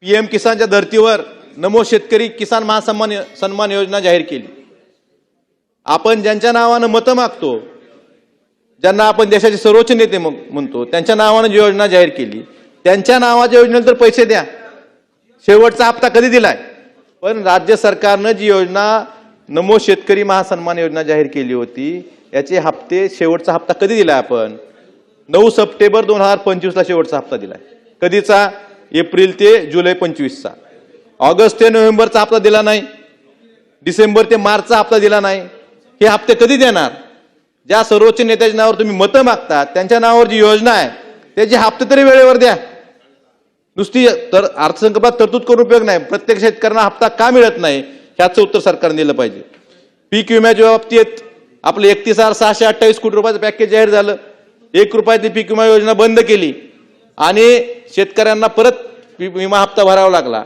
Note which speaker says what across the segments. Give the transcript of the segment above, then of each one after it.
Speaker 1: PM किसानच्या धर्तीवर नमो शेतकरी किसान महासन्मान योजना जाहीर केली। आपण ज्यांच्या नावानं मतं मागतो, ज्यांना आपण देशाचे सर्वोच्च नेते म्हणतो, त्यांच्या नावानं जी योजना जाहीर केली, त्यांच्या नावाच्या योजनेला तर पैसे द्या। शेवटचा हप्ता कधी दिलाय? पण राज्य सरकारनं जी योजना नमो शेतकरी महासन्मान योजना जाहीर केली होती, याचे हप्ते शेवटचा हप्ता कधी दिलाय? आपण 9 सप्टेंबर 2025 ला शेवटचा हप्ता दिलाय। कधीचा? एप्रिल ते जुलै 25 चा। ऑगस्ट ते नोव्हेंबरचा हप्ता दिला नाही, डिसेंबर ते मार्चचा हप्ता दिला नाही। हे हप्ते कधी देणार? ज्या सर्वोच्च नेत्याच्या नावावर तुम्ही मतं मागता, त्यांच्या नावावर जी योजना आहे त्याचे हप्ते तरी वेळेवर द्या। नुसती तर अर्थसंकल्पात तरतूद करून उपयोग नाही। प्रत्येक शेतकऱ्यांना हप्ता का मिळत नाही ह्याचं उत्तर सरकारने दिलं पाहिजे। पीक विम्याच्या बाबतीत आपलं 31,628 कोटी रुपयाचं पॅकेज जाहीर झालं। 1 रुपयातली पीक विमा योजना बंद केली आणि शेतकऱ्यांना परत विमा हप्ता भरावा लागला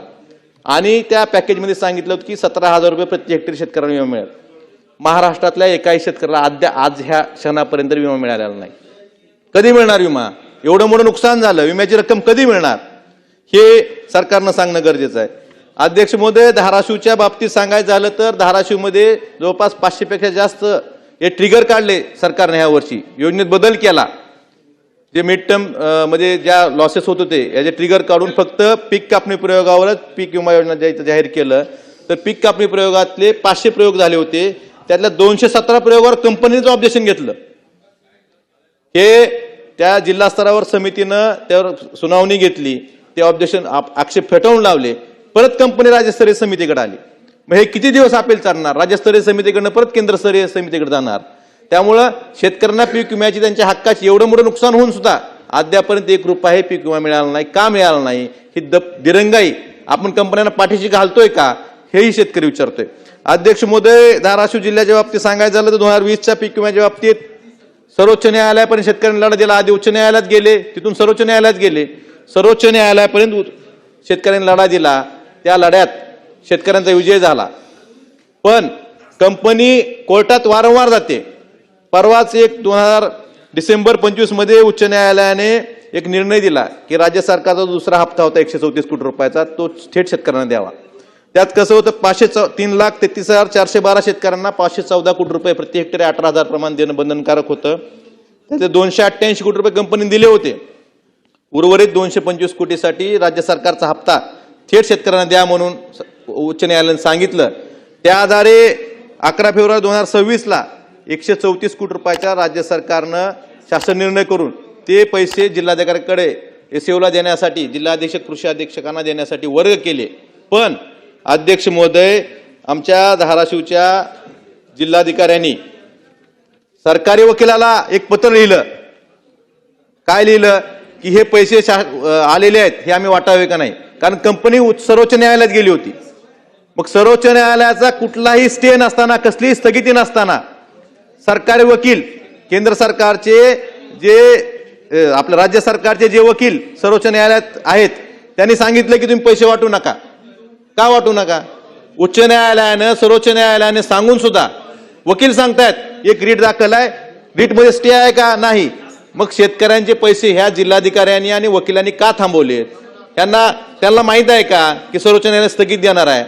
Speaker 1: आणि त्या पॅकेजमध्ये सांगितलं होतं की 17,000 रुपये प्रति हेक्टरी शेतकऱ्यांना विमा मिळेल। महाराष्ट्रातल्या एकाही शेतकऱ्याला आज ह्या क्षणापर्यंत विमा मिळालेला नाही। कधी मिळणार विमा? एवढं मोठं नुकसान झालं, विम्याची रक्कम कधी मिळणार हे सरकारनं सांगणं गरजेचं आहे। अध्यक्ष महोदय, धाराशिवच्या बाबतीत सांगायचं झालं तर धाराशिवमध्ये जवळपास 500 पेक्षा जास्त हे ट्रिगर काढले सरकारने। ह्या वर्षी योजनेत बदल केला। जे मिड टर्म मध्ये ज्या लॉसेस होत होते याचे ट्रिगर काढून फक्त पीक कापणी प्रयोगावरच पीक विमा योजना जाहीर केलं। तर पीक कापणी प्रयोगातले 500 प्रयोग झाले होते, त्यातल्या 217 प्रयोगावर कंपनीचं ऑब्जेक्शन घेतलं। हे त्या जिल्हा स्तरावर समितीनं त्यावर सुनावणी घेतली, ते ऑब्जेक्शन आक्षेप फेटाळून लावले, परत कंपनी राज्यस्तरीय समितीकडे आली। मग हे किती दिवस अपील चालणार? राज्यस्तरीय समितीकडनं परत केंद्रस्तरीय समितीकडे जाणार। त्यामुळं शेतकऱ्यांना पीक विम्याची त्यांच्या हक्काची एवढं मोठं नुकसान होऊन सुद्धा अद्यापर्यंत 1 रुपया पीक विमा मिळाला नाही। का मिळाला नाही? ही दिरंगाई आपण कंपन्यांना पाठीशी घालतोय का, हेही शेतकरी विचारतोय। अध्यक्ष महोदय, धाराशिव जिल्ह्याच्या बाबतीत सांगायचं झालं तर 2020च्या पीक विम्याच्या बाबतीत सर्वोच्च न्यायालयापर्यंत शेतकऱ्यांना लढा दिला। आधी उच्च न्यायालयात गेले, तिथून सर्वोच्च न्यायालयात गेले, सर्वोच्च न्यायालयापर्यंत शेतकऱ्यांनी लढा दिला। त्या लढ्यात शेतकऱ्यांचा विजय झाला। पण कंपनी कोर्टात वारंवार जाते। परवाच 2000 डिसेंबर 25 मध्ये उच्च न्यायालयाने एक निर्णय दिला की राज्य सरकारचा दुसरा हप्ता होता 134 कोटी रुपयाचा, तो थेट शेतकऱ्यांना द्यावा। त्यात कसं होतं, 3,33,412 शेतकऱ्यांना 514 कोटी रुपये प्रति हेक्टरी 18,000 प्रमाण देणं बंधनकारक होतं। त्याचे 288 कोटी रुपये कंपनीने दिले होते। उर्वरित 225 कोटीसाठी राज्य सरकारचा हप्ता थेट शेतकऱ्यांना द्या म्हणून उच्च न्यायालयाने सांगितलं। त्या आधारे 11 फेब्रुवारी 2026 ला 134 कोटी रुपयाच्या राज्य सरकारनं शासन निर्णय करून ते पैसे जिल्हाधिकाऱ्यांकडे एसओला देण्यासाठी, जिल्हाधीक्षक कृषी अधीक्षकांना देण्यासाठी वर्ग केले। पण अध्यक्ष महोदय, आमच्या धाराशिवच्या जिल्हाधिकाऱ्यांनी सरकारी वकिलाला एक पत्र लिहिलं। काय लिहिलं? की हे पैसे आलेले आहेत, हे आम्ही वाटावे का नाही? कारण कंपनी सर्वोच्च न्यायालयात गेली होती। मग सर्वोच्च न्यायालयाचा कुठलाही स्टे नसताना, कसलीही स्थगिती नसताना सरकारी वकील, केंद्र सरकारचे जे आपल्या राज्य सरकारचे जे वकील सर्वोच्च न्यायालयात आहेत, त्यांनी सांगितलं की तुम्ही पैसे वाटू नका। का वाटू नका? उच्च न्यायालयानं, सर्वोच्च न्यायालयाने सांगून सुद्धा वकील सांगतायत एक रीट दाखल आहे, रीट मध्ये स्टे आहे का? नाही। मग शेतकऱ्यांचे पैसे ह्या जिल्हाधिकाऱ्यांनी आणि वकिलांनी का थांबवले? त्यांना माहित आहे का की सर्वोच्च न्यायालय स्थगित देणार आहे?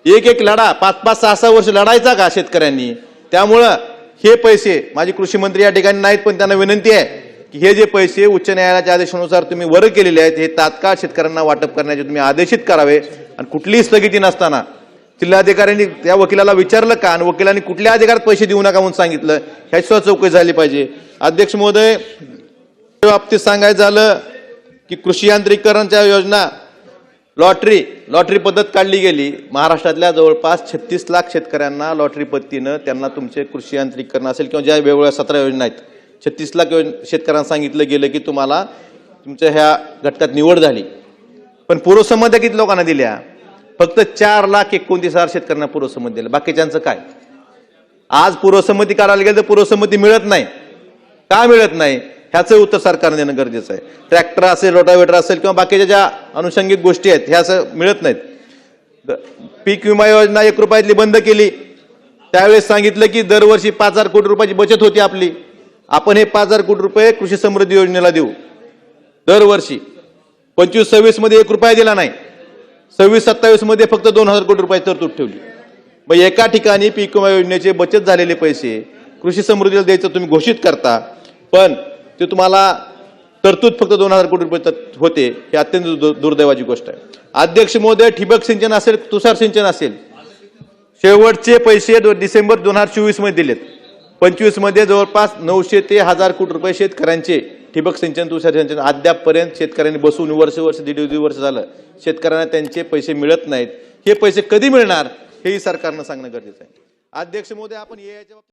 Speaker 1: एक लढा 5-5, 6-6 वर्ष लढायचा का शेतकऱ्यांनी? त्यामुळं हे पैसे, माझे कृषी मंत्री या ठिकाणी नाहीत, पण त्यांना विनंती आहे की हे जे पैसे उच्च न्यायालयाच्या आदेशानुसार तुम्ही वर्ग केलेले आहेत, हे तात्काळ शेतकऱ्यांना वाटप करण्याचे तुम्ही आदेशित करावे। आणि कुठलीही स्थगिती नसताना जिल्हाधिकाऱ्यांनी त्या वकिलाला विचारलं का आणि वकिलांनी कुठल्या अधिकारात पैसे देऊ नका म्हणून सांगितलं, ह्याची सुद्धा चौकशी झाली पाहिजे। अध्यक्ष महोदय, बाबतीत सांगायचं झालं की कृषी यांत्रिकीकरणच्या योजना लॉटरी पद्धत काढली गेली। महाराष्ट्रातल्या जवळपास 36 लाख शेतकऱ्यांना लॉटरी पद्धतीनं त्यांना तुमचे कृषी यांत्रिकीकरण असेल किंवा ज्या वेगवेगळ्या 17 योजना आहेत, 36 लाख शेतकऱ्यांना सांगितलं गेलं की तुम्हाला तुमच्या ह्या घटकात निवड झाली। पण पूर्वसंमत्या किती लोकांना दिल्या? फक्त 4,29,000 शेतकऱ्यांना पूर्वसंमती दिल्या। बाकीच्यांचं काय? आज पूर्वसंमती काढायला गेलं तर पूर्वसंमती मिळत नाही। का मिळत नाही ह्याचं उत्तर सरकारने देणं गरजेचं आहे। ट्रॅक्टर असेल, रोटावेटर असेल किंवा बाकीच्या ज्या अनुषंगिक गोष्टी आहेत ह्या मिळत नाहीत। पीक विमा योजना 1 रुपयातली बंद केली, त्यावेळेस सांगितलं की दरवर्षी 5,000 कोटी रुपयाची बचत होती आपली, आपण हे 5,000 कोटी रुपये कृषी समृद्धी योजनेला देऊ दरवर्षी। 25-26 मध्ये 1 रुपया दिला नाही। 26-27 मध्ये फक्त 2,000 कोटी रुपये तरतूद ठेवली. मग एका ठिकाणी पीक विमा योजनेचे बचत झालेले पैसे कृषी समृद्धीला द्यायचं तुम्ही घोषित करता, पण ते तुम्हाला तरतूद फक्त 2,000 कोटी रुपये होते. ही अत्यंत दुर्दैवाची गोष्ट आहे. अध्यक्ष महोदय, ठिबक सिंचन असेल, तुषार सिंचन असेल, शेवटचे पैसे डिसेंबर 2024 मध्ये दिलेत. 25 मध्ये जवळपास 900 ते 1000 कोटी रुपये शेतकऱ्यांचे ठिबक सिंचन, तुषार सिंचन अद्यापपर्यंत शेतकऱ्यांनी बसून वर्ष दीड वर्ष झालं शेतकऱ्यांना त्यांचे पैसे मिळत नाहीत. हे पैसे कधी मिळणार हेही सरकारनं सांगणं गरजेचं आहे. अध्यक्ष महोदय, आपण